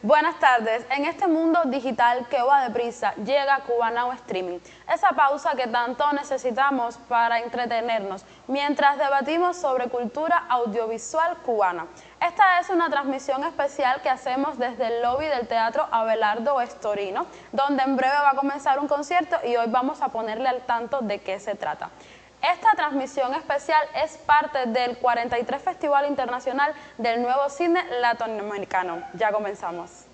Buenas tardes. En este mundo digital que va deprisa, llega Cubanao Streaming. Esa pausa que tanto necesitamos para entretenernos mientras debatimos sobre cultura audiovisual cubana. Esta es una transmisión especial que hacemos desde el lobby del Teatro Abelardo Estorino, donde en breve va a comenzar un concierto y hoy vamos a ponerle al tanto de qué se trata. Esta transmisión especial es parte del 43 Festival Internacional del Nuevo Cine Latinoamericano. Ya comenzamos.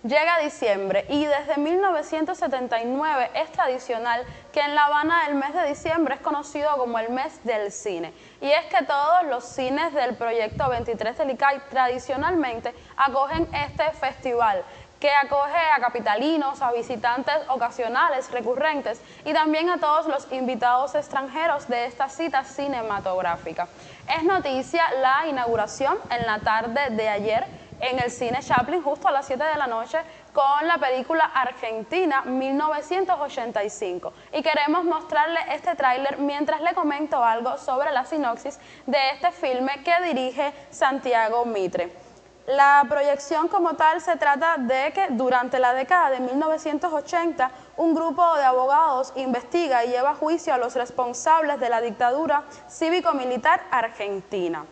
Llega diciembre y desde 1979 es tradicional que en La Habana el mes de diciembre es conocido como el mes del cine. Y es que todos los cines del proyecto 23 del ICAI tradicionalmente acogen este festival, que acoge a capitalinos, a visitantes ocasionales, recurrentes y también a todos los invitados extranjeros de esta cita cinematográfica. Es noticia la inauguración en la tarde de ayer en el Cine Chaplin, justo a las 7 de la noche, con la película Argentina 1985. Y queremos mostrarle este tráiler mientras le comento algo sobre la sinopsis de este filme que dirige Santiago Mitre. La proyección como tal se trata de que durante la década de 1980 un grupo de abogados investiga y lleva a juicio a los responsables de la dictadura cívico-militar argentina.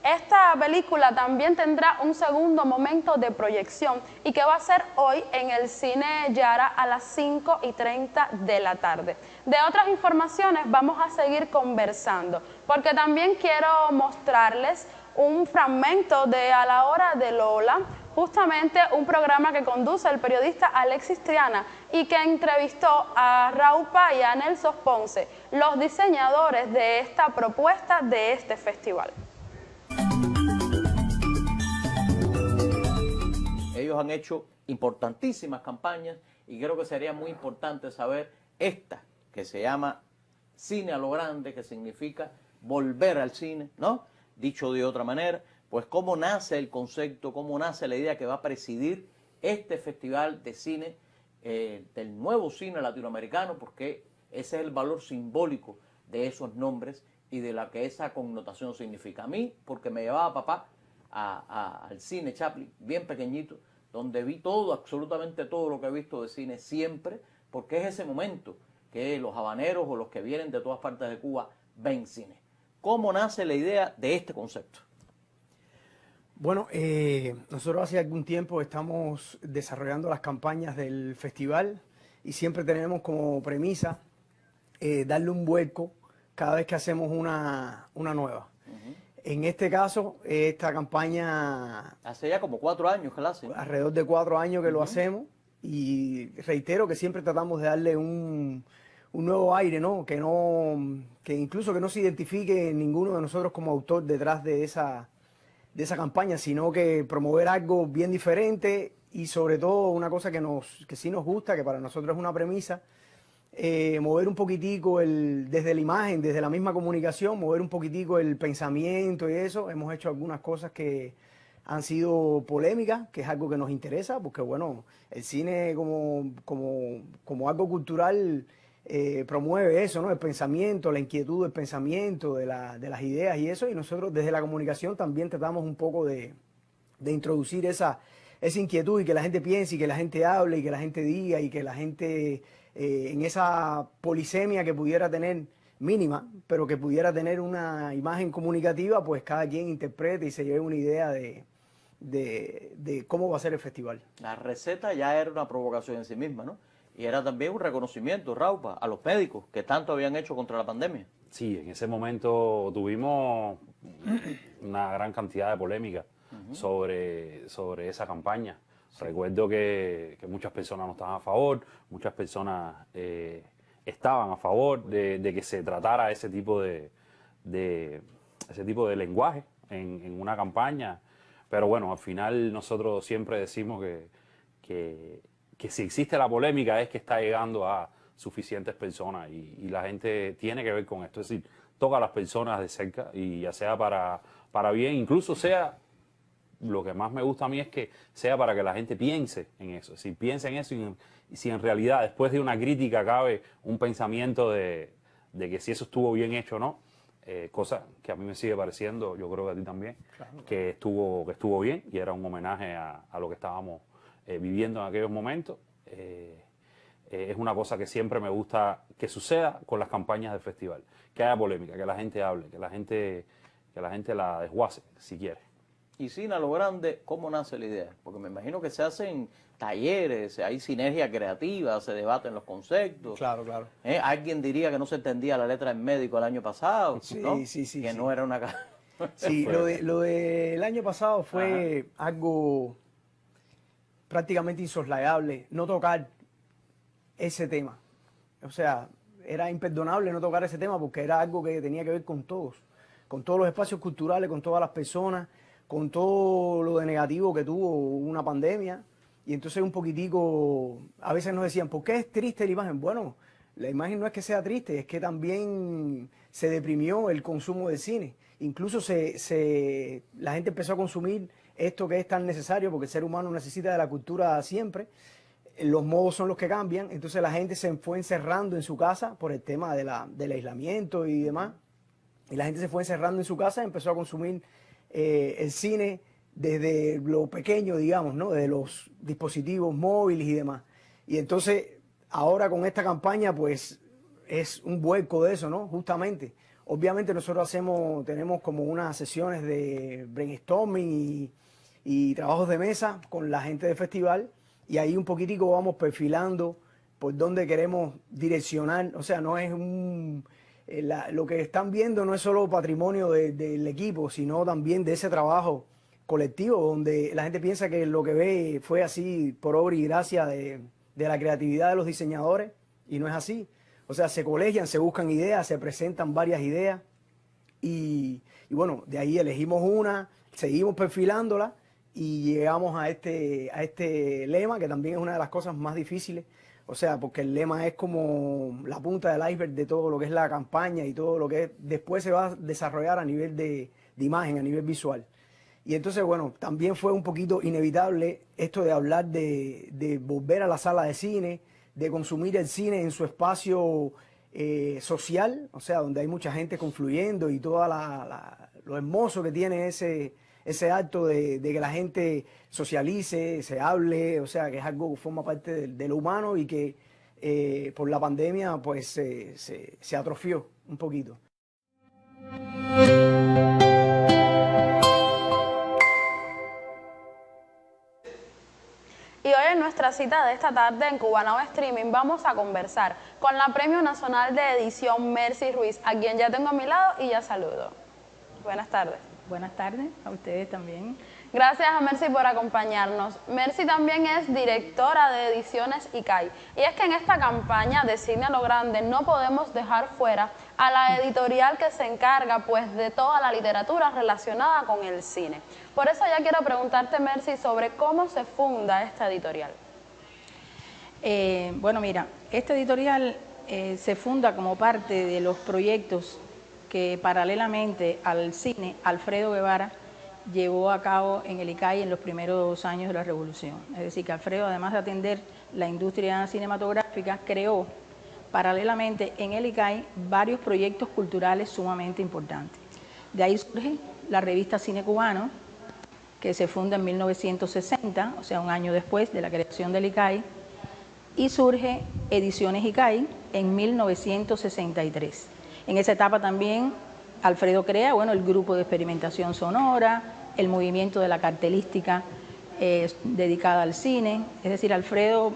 Esta película también tendrá un segundo momento de proyección y que va a ser hoy en el Cine Yara a las 5:30 de la tarde. De otras informaciones vamos a seguir conversando, porque también quiero mostrarles un fragmento de A la Hora de Lola, justamente un programa que conduce el periodista Alexis Triana y que entrevistó a Raúl Pa y a Nelson Ponce, los diseñadores de esta propuesta de este festival. Ellos han hecho importantísimas campañas y creo que sería muy importante saber esta, que se llama Cine a lo Grande, que significa volver al cine, ¿no? Dicho de otra manera, pues cómo nace el concepto, cómo nace la idea que va a presidir este festival de cine, del nuevo cine latinoamericano, porque ese es el valor simbólico de esos nombres y de la que esa connotación significa. A mí, porque me llevaba papá al Cine Chaplin, bien pequeñito, donde vi todo, absolutamente todo lo que he visto de cine siempre, porque es ese momento que los habaneros o los que vienen de todas partes de Cuba ven cine. ¿Cómo nace la idea de este concepto? Bueno, nosotros hace algún tiempo estamos desarrollando las campañas del festival y siempre tenemos como premisa darle un vuelco cada vez que hacemos una nueva. En este caso, esta campaña... Hace ya como 4 años que la hacen. Alrededor de 4 años que lo hacemos y reitero que siempre tratamos de darle un nuevo aire, ¿no? Que incluso que no se identifique ninguno de nosotros como autor detrás de esa campaña, sino que promover algo bien diferente y sobre todo una cosa que sí nos gusta, que para nosotros es una premisa, mover un poquitico desde la imagen, desde la misma comunicación, mover un poquitico el pensamiento y eso. Hemos hecho algunas cosas que han sido polémicas, que es algo que nos interesa, porque bueno, el cine como algo cultural promueve eso, ¿no? El pensamiento, la inquietud del pensamiento, de las ideas y eso, y nosotros desde la comunicación también tratamos un poco de introducir esa inquietud y que la gente piense y que la gente hable y que la gente diga y que la gente en esa polisemia que pudiera tener mínima, pero que pudiera tener una imagen comunicativa, pues cada quien interprete y se lleve una idea de cómo va a ser el festival. La receta ya era una provocación en sí misma, ¿no? Y era también un reconocimiento, Raupa, a los médicos que tanto habían hecho contra la pandemia. Sí, en ese momento tuvimos una gran cantidad de polémica sobre esa campaña. Sí. Recuerdo que muchas personas no estaban a favor, muchas personas estaban a favor de que se tratara ese tipo de lenguaje en una campaña. Pero bueno, al final nosotros siempre decimos que si existe la polémica es que está llegando a suficientes personas y la gente tiene que ver con esto. Es decir, toca a las personas de cerca y ya sea para bien, incluso sea lo que más me gusta a mí es que sea para que la gente piense en eso. Si piensa en eso y si en realidad después de una crítica cabe un pensamiento de que si eso estuvo bien hecho o no, cosa que a mí me sigue pareciendo, yo creo que a ti también, claro, que estuvo bien y era un homenaje a lo que estábamos viviendo en aquellos momentos. Es una cosa que siempre me gusta que suceda con las campañas del festival, que haya polémica, que la gente hable, que la gente la desguace, si quiere. Y Cine a lo Grande, ¿cómo nace la idea? Porque me imagino que se hacen talleres, hay sinergia creativa, se debaten los conceptos. Claro, claro. Alguien diría que no se entendía la letra del médico el año pasado, sí, ¿no? Sí, que no era una... Sí, lo del año pasado fue algo prácticamente insoslayable, no tocar ese tema. O sea, era imperdonable no tocar ese tema porque era algo que tenía que ver con todos los espacios culturales, con todas las personas, con todo lo de negativo que tuvo una pandemia. Y entonces un poquitico, a veces nos decían, ¿por qué es triste la imagen? Bueno, la imagen no es que sea triste, es que también se deprimió el consumo del cine. Incluso la gente empezó a consumir esto que es tan necesario, porque el ser humano necesita de la cultura siempre. Los modos son los que cambian, entonces la gente se fue encerrando en su casa por el tema del aislamiento y demás. Y la gente se fue encerrando en su casa y empezó a consumir el cine desde lo pequeño, digamos, ¿no? De los dispositivos móviles y demás. Y entonces, ahora con esta campaña, pues, es un vuelco de eso, ¿no? Justamente. Obviamente nosotros tenemos como unas sesiones de brainstorming y trabajos de mesa con la gente del festival, y ahí un poquitico vamos perfilando por dónde queremos direccionar. O sea, no es lo que están viendo no es solo patrimonio del equipo, sino también de ese trabajo colectivo, donde la gente piensa que lo que ve fue así por obra y gracia de la creatividad de los diseñadores, y no es así. O sea, se colegian, se buscan ideas, se presentan varias ideas, y bueno, de ahí elegimos una, seguimos perfilándola, y llegamos a este lema, que también es una de las cosas más difíciles. O sea, porque el lema es como la punta del iceberg de todo lo que es la campaña y todo lo que después se va a desarrollar a nivel de imagen, a nivel visual. Y entonces, bueno, también fue un poquito inevitable esto de hablar de volver a la sala de cine, de consumir el cine en su espacio social, o sea, donde hay mucha gente confluyendo y todo lo hermoso que tiene ese acto de que la gente socialice, se hable, o sea, que es algo que forma parte de lo humano y que por la pandemia pues se atrofió un poquito. Y hoy en nuestra cita de esta tarde en Cubanao Streaming vamos a conversar con la Premio Nacional de Edición Mercy Ruiz, a quien ya tengo a mi lado y ya saludo. Buenas tardes. Buenas tardes, a ustedes también. Gracias a Mercy por acompañarnos. Mercy también es directora de Ediciones ICAI. Y es que en esta campaña de Cine a lo Grande no podemos dejar fuera a la editorial que se encarga pues de toda la literatura relacionada con el cine. Por eso ya quiero preguntarte, Mercy, sobre cómo se funda esta editorial. Bueno, mira, esta editorial se funda como parte de los proyectos que paralelamente al cine, Alfredo Guevara llevó a cabo en el ICAI en los primeros años de la Revolución. Es decir, que Alfredo, además de atender la industria cinematográfica, creó paralelamente en el ICAI varios proyectos culturales sumamente importantes. De ahí surge la revista Cine Cubano, que se funda en 1960, o sea, un año después de la creación del ICAI, y surge Ediciones ICAI en 1963. En esa etapa también Alfredo crea, bueno, el grupo de experimentación sonora, el movimiento de la cartelística dedicada al cine. Es decir, Alfredo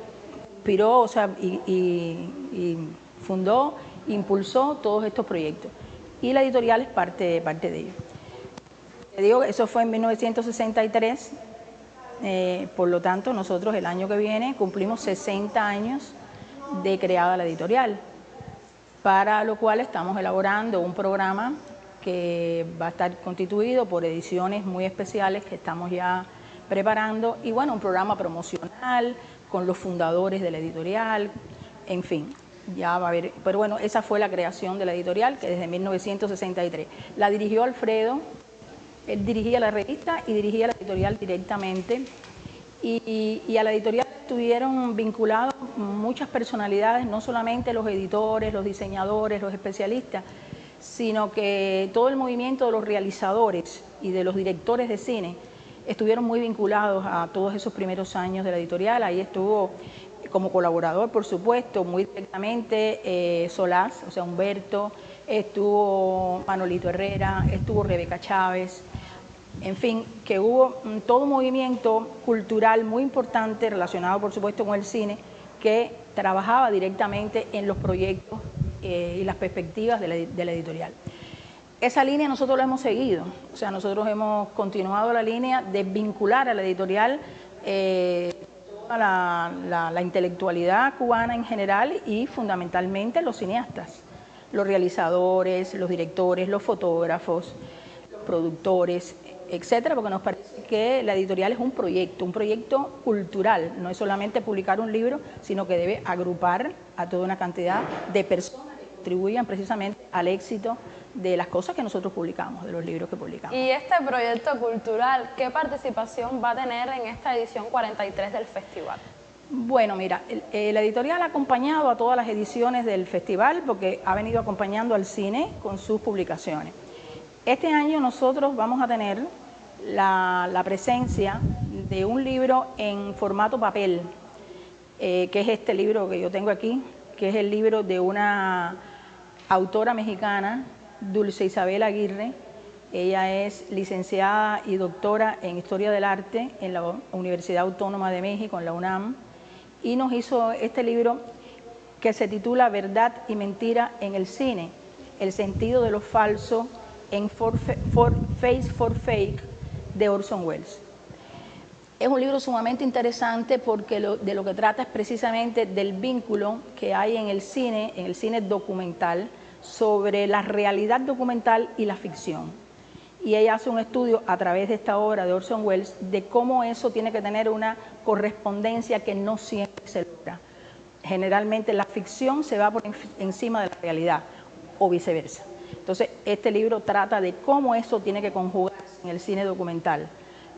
inspiró, o sea, y fundó, impulsó todos estos proyectos. Y la editorial es parte de ellos. Te digo que eso fue en 1963, por lo tanto nosotros el año que viene cumplimos 60 años de creada la editorial, para lo cual estamos elaborando un programa que va a estar constituido por ediciones muy especiales que estamos ya preparando, y bueno, un programa promocional con los fundadores de la editorial, en fin, ya va a haber, pero bueno, esa fue la creación de la editorial, que desde 1963 la dirigió Alfredo Él dirigía la revista y dirigía la editorial directamente. Y a la editorial estuvieron vinculados muchas personalidades, no solamente los editores, los diseñadores, los especialistas, sino que todo el movimiento de los realizadores y de los directores de cine estuvieron muy vinculados a todos esos primeros años de la editorial. Ahí estuvo como colaborador, por supuesto, muy directamente Solás, o sea, Humberto, estuvo Manolito Herrera, estuvo Rebeca Chávez. En fin, que hubo todo un movimiento cultural muy importante relacionado, por supuesto, con el cine, que trabajaba directamente en los proyectos y las perspectivas de la editorial. Esa línea nosotros la hemos seguido, o sea, nosotros hemos continuado la línea de vincular a la editorial toda la intelectualidad cubana en general y fundamentalmente los cineastas, los realizadores, los directores, los fotógrafos, los productores, etcétera, porque nos parece que la editorial es un proyecto cultural, no es solamente publicar un libro, sino que debe agrupar a toda una cantidad de personas que contribuyan precisamente al éxito de las cosas que nosotros publicamos, de los libros que publicamos. Y este proyecto cultural, ¿qué participación va a tener en esta edición 43 del festival? Bueno, mira, la editorial ha acompañado a todas las ediciones del festival porque ha venido acompañando al cine con sus publicaciones. Este año nosotros vamos a tener la presencia de un libro en formato papel, que es este libro que yo tengo aquí, que es el libro de una autora mexicana, Dulce Isabel Aguirre. Ella es licenciada y doctora en Historia del Arte en la Universidad Autónoma de México, en la UNAM, y nos hizo este libro que se titula Verdad y Mentira en el Cine, el sentido de lo falso en Face for Fake de Orson Welles. Es un libro sumamente interesante porque de lo que trata es precisamente del vínculo que hay en el cine documental, sobre la realidad documental y la ficción. Y ella hace un estudio a través de esta obra de Orson Welles de cómo eso tiene que tener una correspondencia que no siempre se logra. Generalmente la ficción se va por encima de la realidad o viceversa. Entonces, este libro trata de cómo eso tiene que conjugarse en el cine documental,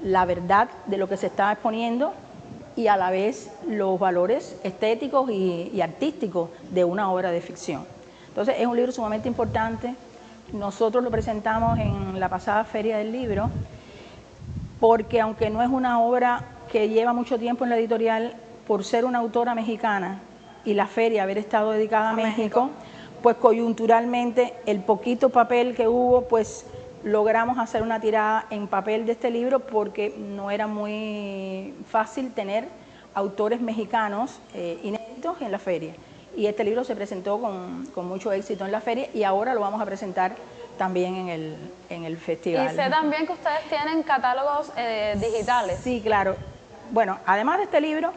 la verdad de lo que se está exponiendo y a la vez los valores estéticos y artísticos de una obra de ficción. Entonces, es un libro sumamente importante. Nosotros lo presentamos en la pasada Feria del Libro, porque aunque no es una obra que lleva mucho tiempo en la editorial, por ser una autora mexicana y la feria haber estado dedicada a México, pues coyunturalmente el poquito papel que hubo, pues logramos hacer una tirada en papel de este libro porque no era muy fácil tener autores mexicanos inéditos en la feria. Y este libro se presentó con mucho éxito en la feria y ahora lo vamos a presentar también en el festival. Y sé también que ustedes tienen catálogos digitales. Sí, claro. Bueno, además de este libro,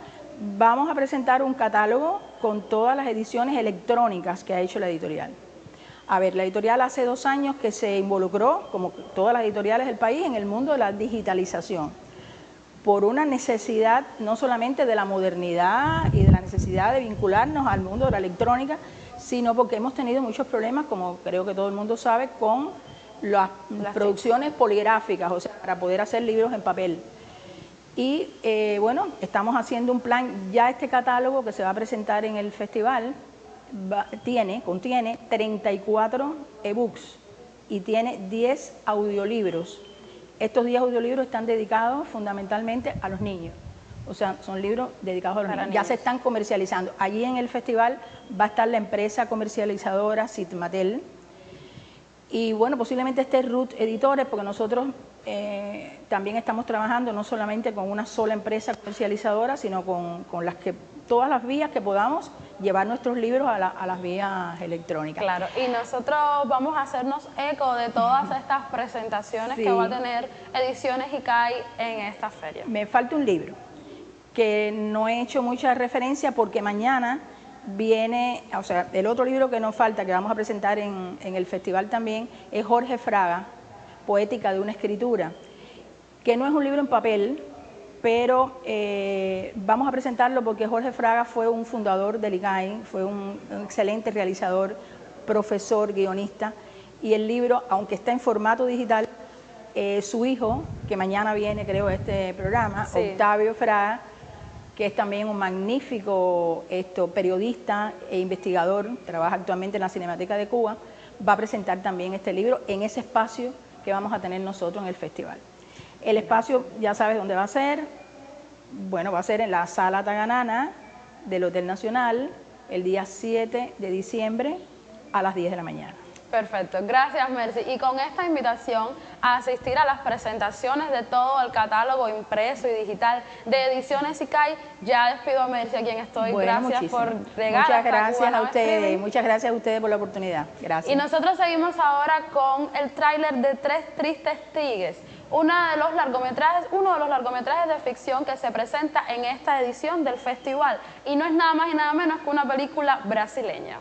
vamos a presentar un catálogo con todas las ediciones electrónicas que ha hecho la editorial. A ver, la editorial hace 2 años que se involucró, como todas las editoriales del país, en el mundo de la digitalización, por una necesidad no solamente de la modernidad y de la necesidad de vincularnos al mundo de la electrónica, sino porque hemos tenido muchos problemas, como creo que todo el mundo sabe, con las producciones poligráficas, o sea, para poder hacer libros en papel. Y bueno, estamos haciendo un plan, ya este catálogo que se va a presentar en el festival contiene 34 ebooks y tiene 10 audiolibros. Estos 10 audiolibros están dedicados fundamentalmente a los niños, o sea, son libros dedicados a los niños. Ya se están comercializando. Allí en el festival va a estar la empresa comercializadora Citmatel y bueno, posiblemente esté Ruth Editores, porque nosotros también estamos trabajando no solamente con una sola empresa comercializadora, sino con todas las vías que podamos llevar nuestros libros a las vías electrónicas. Claro, y nosotros vamos a hacernos eco de todas estas presentaciones que va a tener Ediciones ICAI en esta feria. Me falta un libro que no he hecho mucha referencia porque mañana viene, o sea, el otro libro que nos falta, que vamos a presentar en el festival también, es Jorge Fraga, Poética de una escritura, que no es un libro en papel, pero vamos a presentarlo porque Jorge Fraga fue un fundador del ICAI, fue un excelente realizador, profesor, guionista, y el libro, aunque está en formato digital, su hijo, que mañana viene creo a este programa, Sí. Octavio Fraga, que es también un magnífico periodista e investigador, trabaja actualmente en la Cinemateca de Cuba, va a presentar también este libro en ese espacio que vamos a tener nosotros en el festival. El espacio, ya sabes dónde va a ser, bueno, va a ser en la Sala Taganana del Hotel Nacional el día 7 de diciembre a las 10 de la mañana. Perfecto, gracias Mercy. Y con esta invitación a asistir a las presentaciones de todo el catálogo impreso y digital de Ediciones ICAI, ya despido a Mercy, a quien estoy. Bueno, Gracias muchísimo. por llegar. Muchas hasta gracias Cubana a ustedes, Streaming. muchas gracias a ustedes por la oportunidad. Gracias. Y nosotros seguimos ahora con el tráiler de Tres Tristes Tigres, uno de los largometrajes de ficción que se presenta en esta edición del festival. Y no es nada más y nada menos que una película brasileña.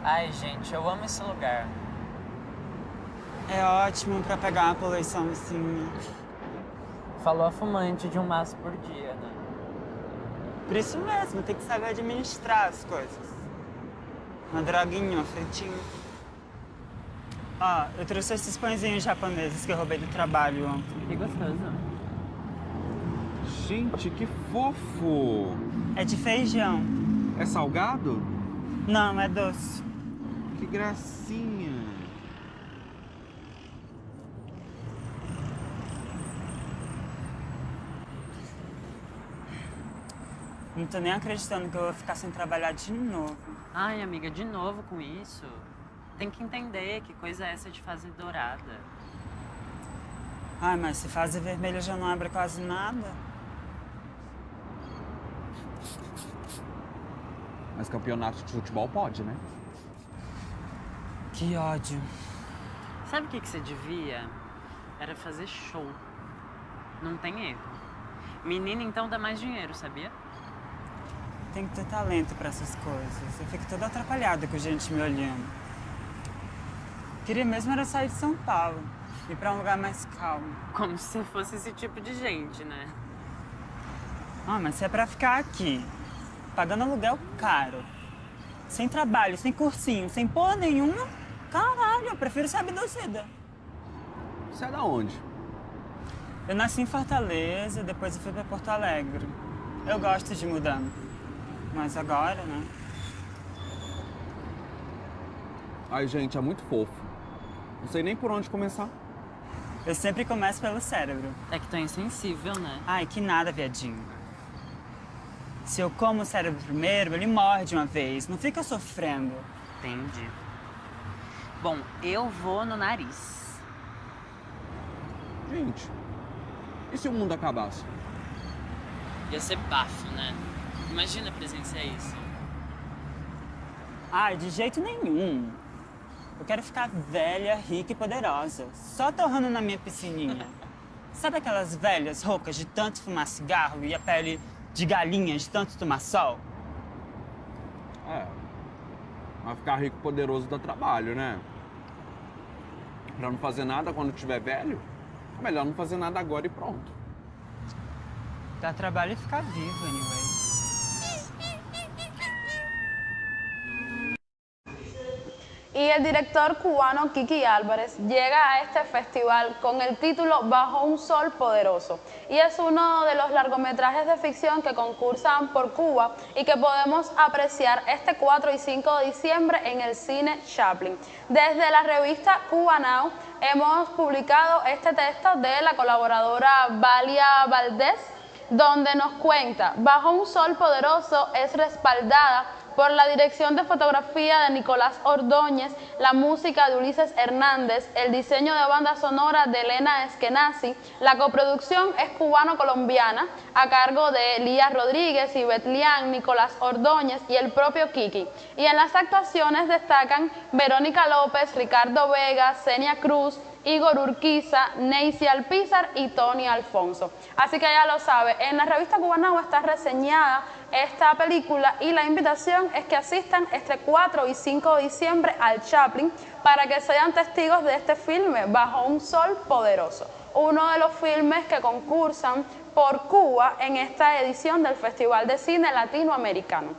Ai, gente, eu amo esse lugar. É ótimo pra pegar uma poluição assim. Falou a fumante de um maço por dia, né? Por isso mesmo, tem que saber administrar as coisas. Uma droguinha, uma fritinha. Ó, eu trouxe esses pãezinhos japoneses que eu roubei do trabalho ontem. Que gostoso. Gente, que fofo! É de feijão. É salgado? Não, é doce. Que gracinha! Não tô nem acreditando que eu vou ficar sem trabalhar de novo. Ai, amiga, de novo com isso? Tem que entender que coisa é essa de fase dourada. Ai, mas se fase vermelha já não abre quase nada. Mas campeonato de futebol pode, né? Que ódio. Sabe o que você devia? Era fazer show. Não tem erro. Menina, então dá mais dinheiro, sabia? Tem que ter talento pra essas coisas. Eu fico toda atrapalhada com gente me olhando. Queria mesmo era sair de São Paulo. Ir pra um lugar mais calmo. Como se você fosse esse tipo de gente, né? Ah, mas se é pra ficar aqui, pagando aluguel caro, sem trabalho, sem cursinho, sem porra nenhuma, caralho, eu prefiro ser abduzida. Você é da onde? Eu nasci em Fortaleza, depois eu fui pra Porto Alegre. Eu gosto de mudar, mas agora, né? Ai, gente, é muito fofo. Não sei nem por onde começar. Eu sempre começo pelo cérebro. É que tu é insensível, né? Ai, que nada, viadinho. Se eu como o cérebro primeiro, ele morre de uma vez. Não fica sofrendo. Entendi. Bom, eu vou no nariz. Gente, e se o mundo acabasse? Ia ser bafo, né? Imagina presenciar isso. Ai, de jeito nenhum. Eu quero ficar velha, rica e poderosa. Só torrando na minha piscininha. Sabe aquelas velhas roucas de tanto fumar cigarro e a pele de galinha de tanto tomar sol? É. Mas ficar rico e poderoso dá trabalho, né? Pra não fazer nada quando tiver velho, é melhor não fazer nada agora e pronto. Dá trabalho ficar vivo, anyway. Y el director cubano Kiki Álvarez llega a este festival con el título Bajo un Sol Poderoso y es uno de los largometrajes de ficción que concursan por Cuba y que podemos apreciar este 4 y 5 de diciembre en el Cine Chaplin. Desde la revista Cuba Now hemos publicado este texto de la colaboradora Valia Valdés, donde nos cuenta: Bajo un Sol Poderoso es respaldada por la dirección de fotografía de Nicolás Ordóñez, la música de Ulises Hernández, el diseño de banda sonora de Elena Eskenazi, la coproducción es cubano-colombiana, a cargo de Elías Rodríguez, Ivette Lian, Nicolás Ordóñez y el propio Kiki. Y en las actuaciones destacan Verónica López, Ricardo Vega, Zenia Cruz, Igor Urquiza, Neisy Alpizar y Tony Alfonso. Así que ya lo sabe, en la revista Cubanagua está reseñada esta película y la invitación es que asistan este 4 y 5 de diciembre al Chaplin para que sean testigos de este filme, Bajo un Sol Poderoso, uno de los filmes que concursan por Cuba en esta edición del Festival de Cine Latinoamericano.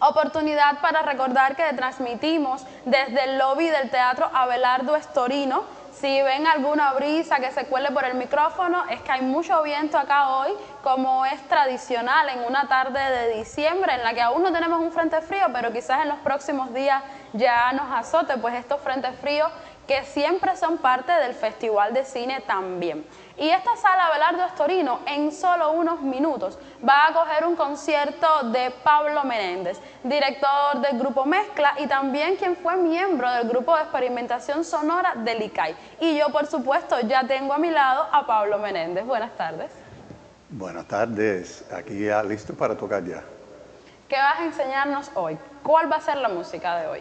Oportunidad para recordar que transmitimos desde el lobby del Teatro Abelardo Estorino. Si ven alguna brisa que se cuele por el micrófono, es que hay mucho viento acá hoy, como es tradicional en una tarde de diciembre en la que aún no tenemos un frente frío, pero quizás en los próximos días ya nos azote pues estos frentes fríos que siempre son parte del Festival de Cine también. Y esta sala Abelardo Estorino en solo unos minutos va a acoger un concierto de Pablo Menéndez, director del Grupo Mezcla y también quien fue miembro del Grupo de Experimentación Sonora del ICAI. Y yo, por supuesto, ya tengo a mi lado a Pablo Menéndez. Buenas tardes. Buenas tardes, aquí ya listo para tocar ya. ¿Qué vas a enseñarnos hoy? ¿Cuál va a ser la música de hoy?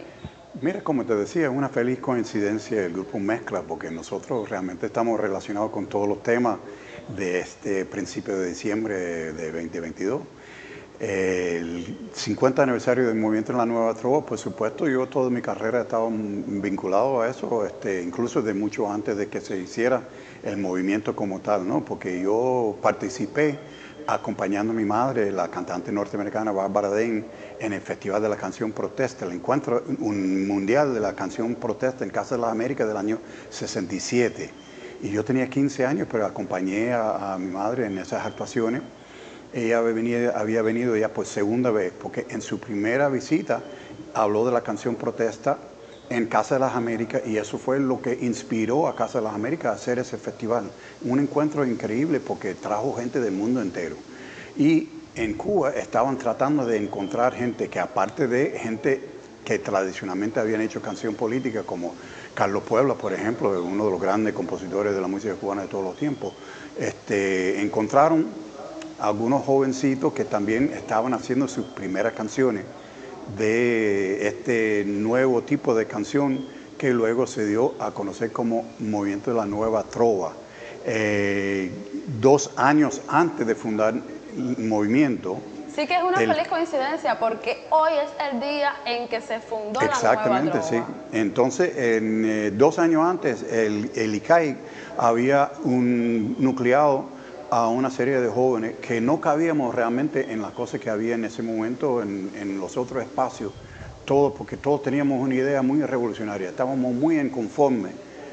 Mira, como te decía, es una feliz coincidencia el Grupo Mezcla, porque nosotros realmente estamos relacionados con todos los temas de este principio de diciembre de 2022. El 50 aniversario del movimiento en la Nueva Trova, por supuesto, yo toda mi carrera he estado vinculado a eso, incluso de mucho antes de que se hiciera el movimiento como tal, ¿no? Porque yo participé acompañando a mi madre, la cantante norteamericana Bárbara Dane, en el Festival de la Canción Protesta, el encuentro mundial de la canción protesta en Casa de las Américas del año 67. Y yo tenía 15 años, pero acompañé a mi madre en esas actuaciones. Ella había venido ya por segunda vez, porque en su primera visita habló de la canción protesta en Casa de las Américas, y eso fue lo que inspiró a Casa de las Américas a hacer ese festival. Un encuentro increíble porque trajo gente del mundo entero. Y en Cuba estaban tratando de encontrar gente que, aparte de gente que tradicionalmente habían hecho canción política, como Carlos Puebla, por ejemplo, uno de los grandes compositores de la música cubana de todos los tiempos, encontraron algunos jovencitos que también estaban haciendo sus primeras canciones de este nuevo tipo de canción que luego se dio a conocer como Movimiento de la Nueva Trova. 2 años antes de fundar el movimiento. Sí que es una feliz coincidencia porque hoy es el día en que se fundó la Nueva Trova. Exactamente, sí. Entonces, 2 años antes, el ICAI había nucleado a una serie de jóvenes que no cabíamos realmente en las cosas que había en ese momento, en los otros espacios, porque todos teníamos una idea muy revolucionaria, estábamos muy inconformes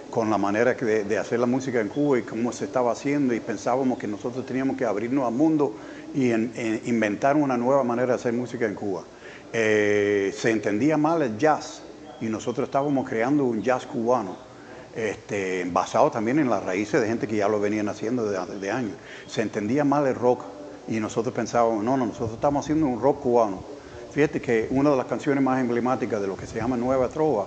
con la manera de hacer la música en Cuba y cómo se estaba haciendo, y pensábamos que nosotros teníamos que abrirnos al mundo y inventar una nueva manera de hacer música en Cuba. Se entendía mal el jazz y nosotros estábamos creando un jazz cubano, basado también en las raíces de gente que ya lo venían haciendo de años. Se entendía mal el rock y nosotros pensábamos, no, nosotros estamos haciendo un rock cubano. Fíjate que una de las canciones más emblemáticas de lo que se llama Nueva Trova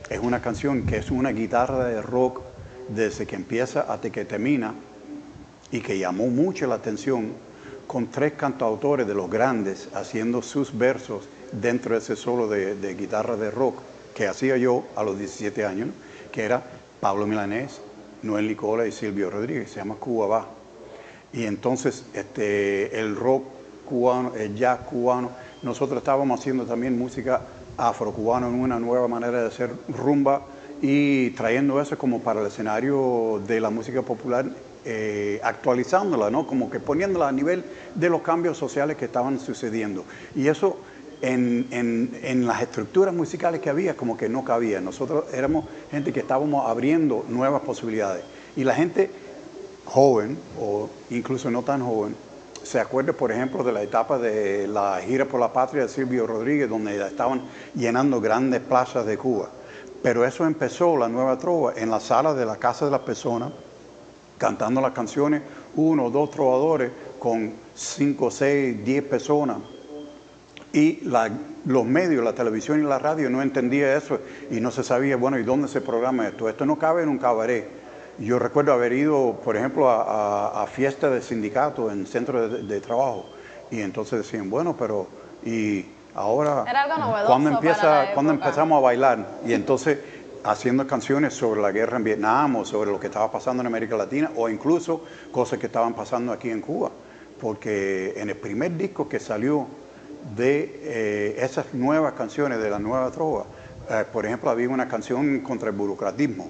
es una canción que es una guitarra de rock desde que empieza hasta que termina, y que llamó mucho la atención, con 3 cantautores de los grandes haciendo sus versos dentro de ese solo de guitarra de rock que hacía yo a los 17 años, ¿no? Que era Pablo Milanés, Noel Nicola y Silvio Rodríguez. Se llama Cuba Va. Y entonces el rock cubano, el jazz cubano, nosotros estábamos haciendo también música afrocubana en una nueva manera de hacer rumba, y trayendo eso como para el escenario de la música popular, actualizándola, ¿no? Como que poniéndola a nivel de los cambios sociales que estaban sucediendo. Y eso en las estructuras musicales que había como que no cabía. Nosotros éramos gente que estábamos abriendo nuevas posibilidades. Y la gente joven, o incluso no tan joven, se acuerda, por ejemplo, de la etapa de la gira por la patria de Silvio Rodríguez, donde estaban llenando grandes plazas de Cuba. Pero eso empezó, la Nueva Trova, en la sala de la casa de las personas, cantando las canciones, 1 o 2 trovadores con 5, 6, 10 personas, Y los medios, la televisión y la radio no entendía eso y no se sabía, bueno, ¿y dónde se programa esto? Esto no cabe en un cabaret. Yo recuerdo haber ido, por ejemplo, a fiestas de sindicato en centros de trabajo y entonces decían, bueno, pero y ahora, Era algo novedoso ¿cuándo empezamos a bailar? Y entonces haciendo canciones sobre la guerra en Vietnam o sobre lo que estaba pasando en América Latina o incluso cosas que estaban pasando aquí en Cuba. Porque en el primer disco que salió de esas nuevas canciones de la nueva trova, por ejemplo, había una canción contra el burocratismo,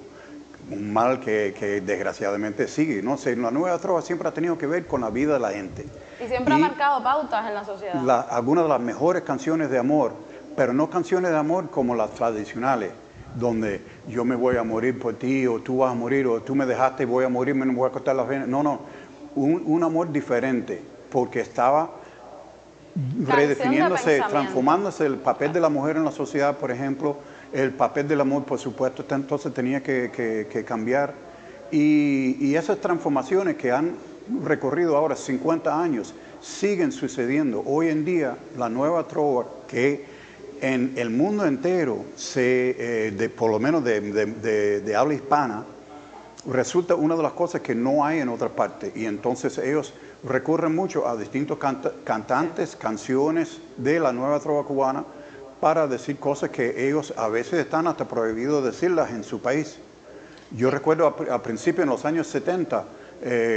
un mal que desgraciadamente sigue. No sé, la nueva trova siempre ha tenido que ver con la vida de la gente. Y siempre ha marcado pautas en la sociedad. Algunas de las mejores canciones de amor, pero no canciones de amor como las tradicionales, donde yo me voy a morir por ti, o tú vas a morir, o tú me dejaste y voy a morir, me voy a cortar las venas. No, no, un amor diferente, porque estaba redefiniéndose, transformándose el papel de la mujer en la sociedad, por ejemplo, el papel del amor, por supuesto, entonces tenía que cambiar. Y esas transformaciones que han recorrido ahora 50 años siguen sucediendo. Hoy en día, la nueva trova que en el mundo entero, por lo menos de habla hispana, resulta una de las cosas que no hay en otra parte. Y entonces ellos recurren mucho a distintos cantantes, canciones de la nueva trova cubana para decir cosas que ellos a veces están hasta prohibidos decirlas en su país. Yo recuerdo al principio, en los años 70,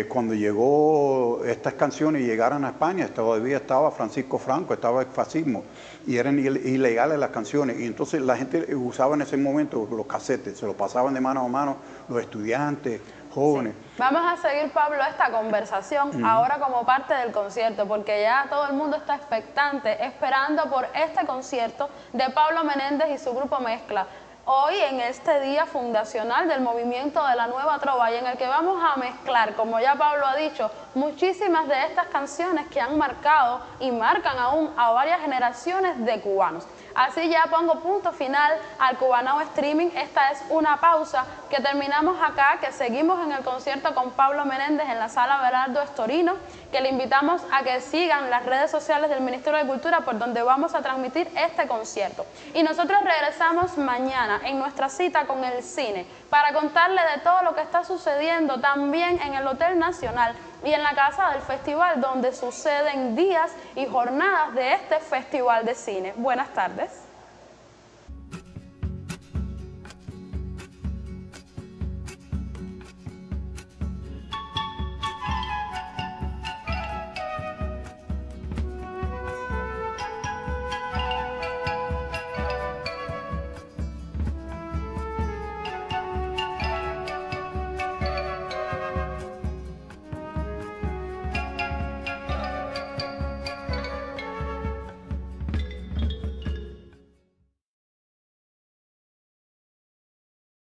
cuando llegó estas canciones y llegaron a España, todavía estaba Francisco Franco, estaba el fascismo y eran ilegales las canciones y entonces la gente usaba en ese momento los casetes, se los pasaban de mano a mano los estudiantes, jóvenes. Sí. Vamos a seguir, Pablo, esta conversación ahora como parte del concierto, porque ya todo el mundo está expectante, esperando por este concierto de Pablo Menéndez y su grupo Mezcla. Hoy, en este día fundacional del movimiento de la Nueva Trova, y en el que vamos a mezclar, como ya Pablo ha dicho, muchísimas de estas canciones que han marcado y marcan aún a varias generaciones de cubanos. Así ya pongo punto final al Cubanao Streaming. Esta es una pausa que terminamos acá, que seguimos en el concierto con Pablo Menéndez en la Sala Berardo Estorino, que le invitamos a que sigan las redes sociales del Ministerio de Cultura por donde vamos a transmitir este concierto. Y nosotros regresamos mañana en nuestra cita con el cine para contarle de todo lo que está sucediendo también en el Hotel Nacional y en la Casa del Festival, donde suceden días y jornadas de este Festival de Cine. Buenas tardes.